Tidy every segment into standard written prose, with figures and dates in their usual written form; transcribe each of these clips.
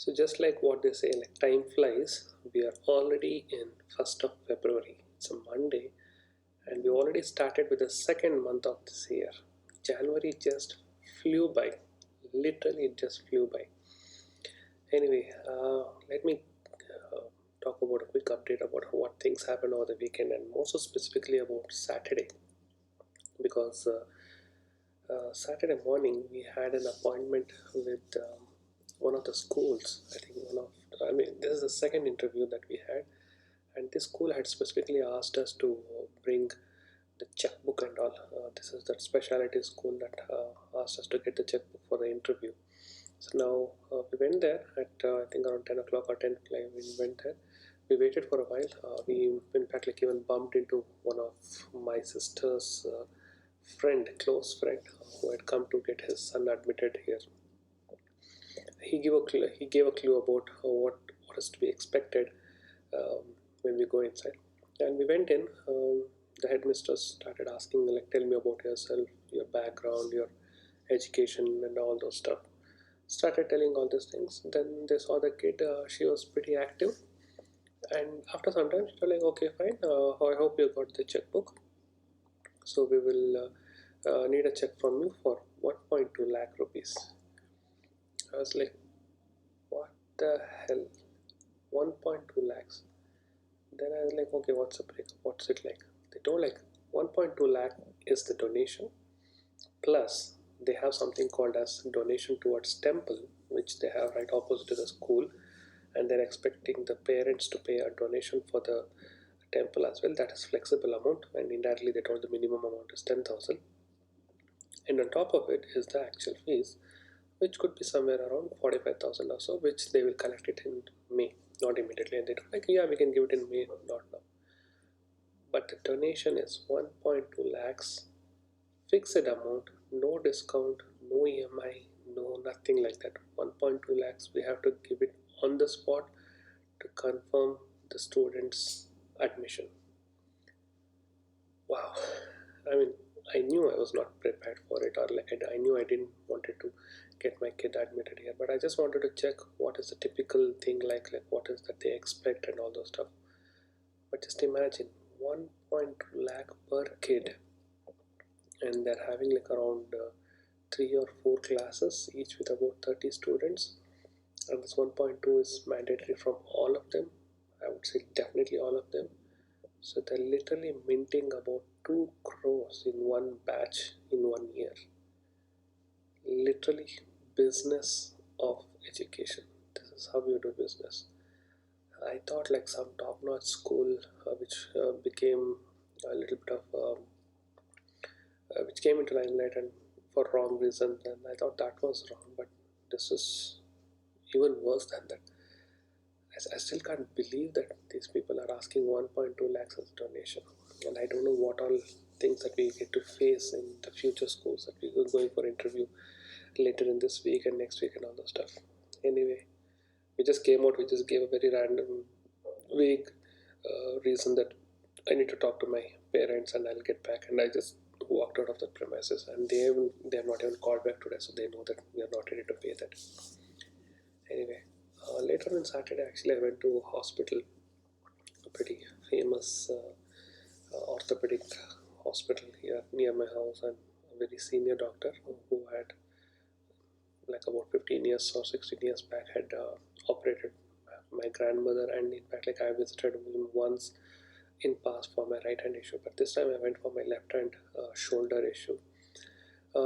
So just like what they say, like time flies, we are already in 1st of February. It's a Monday, and we already started with the second month of this year. January just flew by. Literally, it just flew by. Anyway, let me talk about a quick update about what things happened over the weekend, and more so specifically about Saturday, because Saturday morning we had an appointment with one of the schools. I mean, this is the second interview that we had, and this school had specifically asked us to bring the checkbook and all. This is that specialty school that asked us to get the checkbook for the interview. So now we went there at I think around 10 o'clock or 10:05. We went there. We waited for a while. We in fact like even bumped into one of my sister's close friend, who had come to get his son admitted here. He gave a clue about what is to be expected um, when we go inside. And we went in. The headmistress started asking, like, tell me about yourself, your background, your education, and all those stuff. Started telling all these things. Then they saw the kid. She was pretty active. And after some time, she was like, okay, fine. I hope you got the checkbook. So we will need a check from you for 1.2 lakh rupees. I was like, what the hell? 1.2 lakhs. Then I was like, okay, what's the break? What's it like? They told like 1.2 lakh is the donation, plus they have something called as donation towards temple, which they have right opposite to the school, and they're expecting the parents to pay a donation for the temple as well. That is flexible amount, and indirectly they told the minimum amount is 10,000, and on top of it is the actual fees, which could be somewhere around 45,000 or so, which they will collect it in May, not immediately. And they told like, yeah, we can give it in May, not now. But the donation is 1.2 lakhs, fixed amount, no discount, no EMI, no nothing like that. 1.2 lakhs, we have to give it on the spot to confirm the student's admission. Wow. I mean, I knew I was not prepared for it, or like I knew I didn't wanted to get my kid admitted here, but I just wanted to check what is the typical thing like what is that they expect and all those stuff. But just imagine 1.2 lakh per kid, and they're having like around 3 or 4 classes, each with about 30 students, and this 1.2 is mandatory from all of them. I would say definitely all of them. So they're literally minting about 2 crores in one batch in 1 year. Literally, business of education. This is how you do business. I thought like some top-notch school, which became a little bit of which came into limelight and for wrong reasons, and I thought that was wrong. But this is even worse than that. I still can't believe that these people are asking 1.2 lakhs as donation, and I don't know what all things that we get to face in the future schools that we are going for interview later in this week and next week and all those stuff. Anyway, we just came out. We just gave a very random, vague reason that I need to talk to my parents and I'll get back, and I just walked out of the premises, and they have not even called back today, so they know that we are not ready to pay that. Anyway, later on Saturday, actually, I went to a hospital, a pretty famous orthopedic hospital here near my house, and a very senior doctor who had like about 15 years or 16 years back had operated my grandmother, and in fact like I visited him once in past for my right hand issue, but this time I went for my left hand shoulder issue.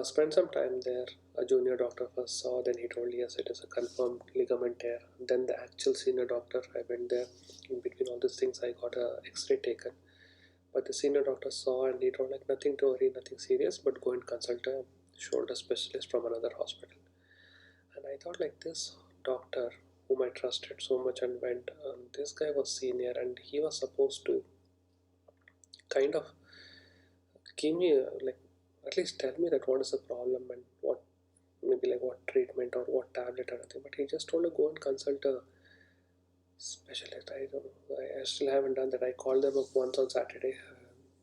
Spent some time there. A junior doctor first saw, then he told yes, it is a confirmed ligament tear. Then the actual senior doctor, I went there. In between all these things, I got a X-ray taken. But the senior doctor saw and he told like nothing to worry, nothing serious, but go and consult a shoulder specialist from another hospital. And I thought like this doctor, whom I trusted so much and went, this guy was senior and he was supposed to kind of give me like at least tell me that what is the problem and what maybe like what treatment or what tablet or anything. But he just told to go and consult a specialist. I don't know. I still haven't done that. I called them up once on Saturday.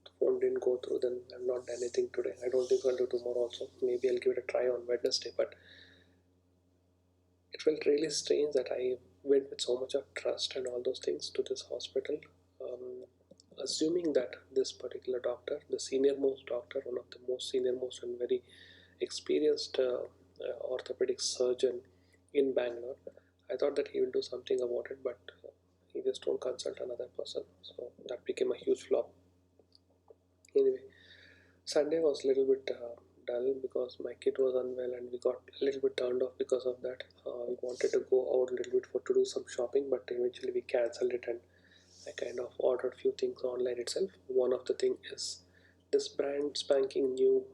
The phone didn't go through. Then I've not done anything today. I don't think I'll do tomorrow also. Maybe I'll give it a try on Wednesday. But it felt really strange that I went with so much of trust and all those things to this hospital, um, assuming that this particular doctor, the senior most doctor, one of the most senior most and very experienced orthopedic surgeon in Bangalore, I thought that he will do something about it, but he just don't consult another person. So that became a huge flop. Anyway, Sunday was a little bit dull because my kid was unwell and we got a little bit turned off because of that. We wanted to go out a little bit for to do some shopping, but eventually we cancelled it and I kind of ordered few things online itself. One of the thing is this brand spanking new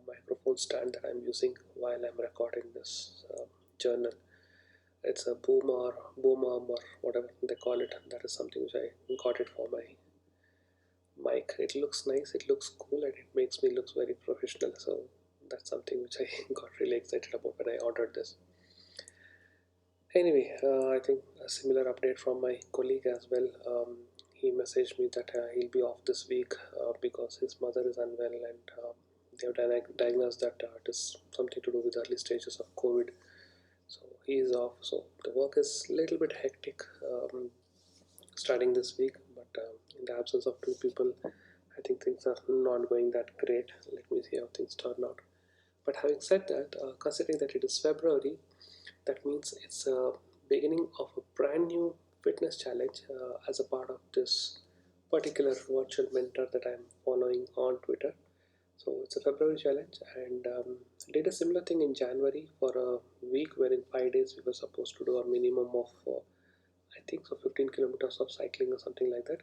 microphone stand that I'm using while I'm recording this journal. It's a boom arm or whatever they call it. That is something which I got it for my mic. It looks nice, it looks cool, and it makes me look very professional. So that's something which I got really excited about when I ordered this. Anyway, I think a similar update from my colleague as well. He messaged me that he'll be off this week because his mother is unwell and they have diagnosed that it is something to do with early stages of COVID. So he is off. So the work is a little bit hectic starting this week, but in the absence of two people, I think things are not going that great. Let me see how things turn out. But having said that, considering that it is February, that means it's a beginning of a brand new fitness challenge as a part of this particular virtual mentor that I'm following on Twitter. So it's a February challenge, and did a similar thing in January for a week, where in 5 days we were supposed to do a minimum of I think so 15 kilometers of cycling or something like that.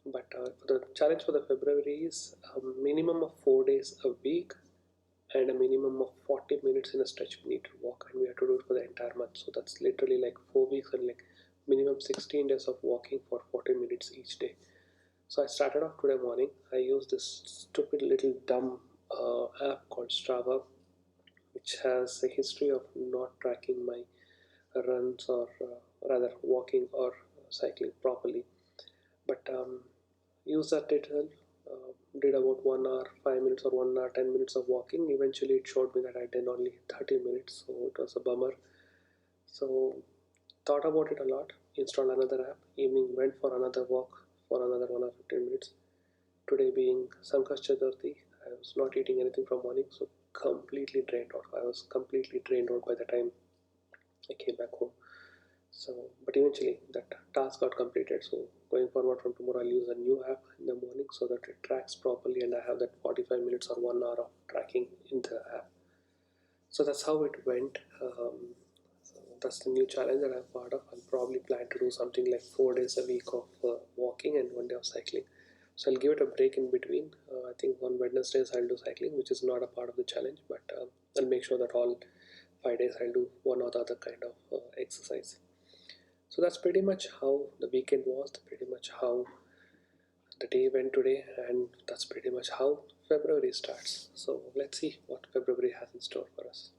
But for the challenge for the February is a minimum of 4 days a week and a minimum of 40 minutes in a stretch we need to walk, and we have to do it for the entire month. So that's literally like 4 weeks and like minimum 16 days of walking for 40 minutes each day. So I started off today morning. I used this stupid little dumb app called Strava, which has a history of not tracking my runs or rather walking or cycling properly. But use that itself. Did about 1 hour, 5 minutes, or 1 hour, 10 minutes of walking. Eventually, it showed me that I did only 30 minutes, so it was a bummer. So, thought about it a lot. Installed another app. Evening, went for another walk for another 1 hour, 15 minutes. Today being Sankash Chaturthi, I was not eating anything from morning, so completely drained out. I was completely drained out by the time I came back home. So, but eventually that task got completed. So going forward from tomorrow, I'll use a new app in the morning so that it tracks properly, and I have that 45 minutes or 1 hour of tracking in the app. So that's how it went. So that's the new challenge that I'm part of. I'll probably plan to do something like 4 days a week of walking and 1 day of cycling. So I'll give it a break in between. I think on Wednesdays I'll do cycling, which is not a part of the challenge, but I'll make sure that all 5 days I'll do one or the other kind of exercise. So that's pretty much how the weekend was, pretty much how the day went today, and that's pretty much how February starts. So let's see what February has in store for us.